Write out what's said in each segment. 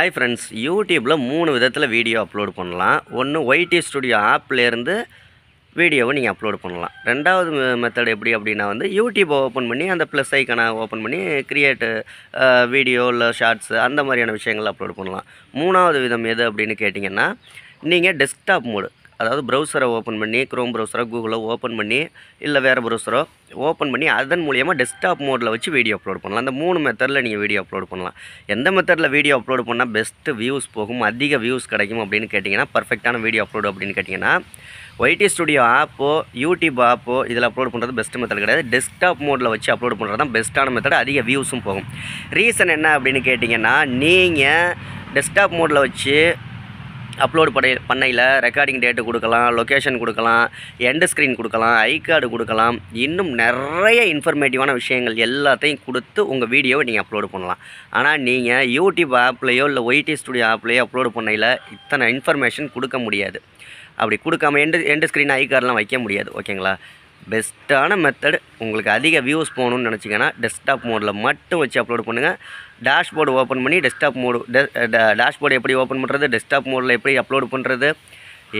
Hi friends, யூடியூப்பில் 3 விதத்தில் video upload பண்ணலாம். ஒன்று ஒய்டி ஸ்டுடியோ ஆப்லேருந்து வீடியோவை நீங்கள் அப்லோட் பண்ணலாம். ரெண்டாவது மெத்தட் எப்படி அப்படின்னா யூடியூப்பை ஓப்பன் பண்ணி அந்த ப்ளஸ் ஐக்கானை ஓப்பன் பண்ணி கிரியேட்டு வீடியோ இல்லை ஷார்ட்ஸு அந்த மாதிரியான விஷயங்கள் அப்லோட் பண்ணலாம். மூணாவது விதம் எது அப்படின்னு கேட்டிங்கன்னா, நீங்கள் டெஸ்க்டாப் மோடு, அதாவது ப்ரௌசரை ஓப்பன் பண்ணி க்ரோம் ப்ரௌசரோ கூகுளோ ஓப்பன் பண்ணி இல்லை வேறு ப்ரௌசரோ ஓப்பன் பண்ணி அதன் மூலிமா டெஸ்க்டாப் மோடில் வச்சு வீடியோ அப்லோட் பண்ணலாம். அந்த 3 மெத்தடில் நீங்கள் வீடியோ அப்லோட் பண்ணலாம். எந்த மெத்தடில் வீடியோ அப்லோட் பண்ணால் பெஸ்ட்டு வியூஸ் போகும், அதிக வியூஸ் கிடைக்கும் அப்படின்னு கேட்டிங்கன்னா, பர்ஃபெக்டான வீடியோ அப்லோடு அப்படின்னு கேட்டிங்கன்னா, ஒய்டி ஸ்டுடியோ ஆப்போ யூடியூப் ஆப்போ இதில் அப்லோட் பண்ணுறது பெஸ்ட் மெத்தட் கிடையாது. டெஸ்க்டாப் மோடில் வச்சு அப்லோட் பண்ணுறது தான் பெஸ்ட்டான மெத்தட், அதிக வியூஸும் போகும். ரீசன் என்ன அப்படின்னு கேட்டிங்கன்னா, நீங்கள் டெஸ்க்டாப் மோடில் வச்சு அப்லோடு பண்ணையில் ரெக்கார்டிங் டேட்டு கொடுக்கலாம், லொக்கேஷன் கொடுக்கலாம், எண்டு ஸ்க்ரீன் கொடுக்கலாம், ஐ கார்டு கொடுக்கலாம், இன்னும் நிறைய இன்ஃபர்மேட்டிவான விஷயங்கள் எல்லாத்தையும் கொடுத்து உங்கள் வீடியோவை நீங்கள் அப்லோடு பண்ணலாம். ஆனால் நீங்கள் யூடியூப் ஆப்லேயோ இல்லை ஒய்டி ஸ்டுடியோ ஆப்லேயோ அப்லோடு பண்ணையில் இத்தனை இன்ஃபர்மேஷன் கொடுக்க முடியாது. அப்படி கொடுக்காம எண்டு ஸ்க்ரீன் ஐ கார்டெலாம் வைக்க முடியாது. ஓகேங்களா? பெஸ்ட்டான மெத்தட், உங்களுக்கு அதிக வியூஸ் போகணுன்னு நினச்சிங்கன்னா டெஸ்க்டாப் மோடில் மட்டும் வச்சு அப்லோட் பண்ணுங்கள். டேஷ்போர்டு ஓப்பன் பண்ணி டெஸ்க்டாப் மோடு டேஷ்போர்டு எப்படி ஓப்பன் பண்ணுறது, டெஸ்க்டாப் மோடில் எப்படி அப்லோடு பண்ணுறது,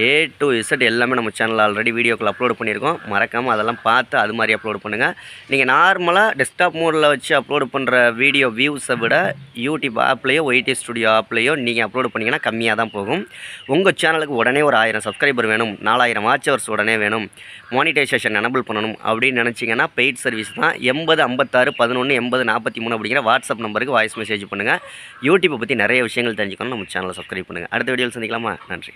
A to Z எல்லாமே நம்ம சேனலில் ஆல்ரெடி வீடியோக்கள் அப்லோட் பண்ணியிருக்கோம். மறக்காமல் அதெல்லாம் பார்த்து அது மாதிரி அப்லோட் பண்ணுங்கள். நீங்கள் நார்மலாக டெஸ்க்டாப் மோடில் வச்சு அப்லோடு பண்ணுற வீடியோ வியூஸை விட யூடியூப் ஆப்லேயோ ஒய்டி ஸ்டுடியோ ஆப்லேயோ நீங்கள் அப்லோடு பண்ணிங்கன்னா கம்மியாக தான் போகும். உங்கள் சேனலுக்கு உடனே ஒரு 1000 சப்ஸ்கிரைபர் வேணும், 4000 வாட்ச் ஹவர்ஸ் உடனே வேணும், மானிட்டைசேஷன் எனபிள் பண்ணணும் அப்படின்னு நினச்சிங்கன்னா பெய்ட் சர்வீஸ் தான். 80 56 11 80 43 அப்படிங்கிற வாட்ஸ்அப் நம்பருக்கு வாய்ஸ் மெசேஜ் பண்ணுங்கள். யூடியூப்பை பற்றி நிறைய விஷயங்கள் தெரிஞ்சுக்கணும். நம்ம சேனலை சப்ஸ்கிரைப் பண்ணுங்கள். அடுத்த வீடியோவில் சந்திக்கலாமா? நன்றி.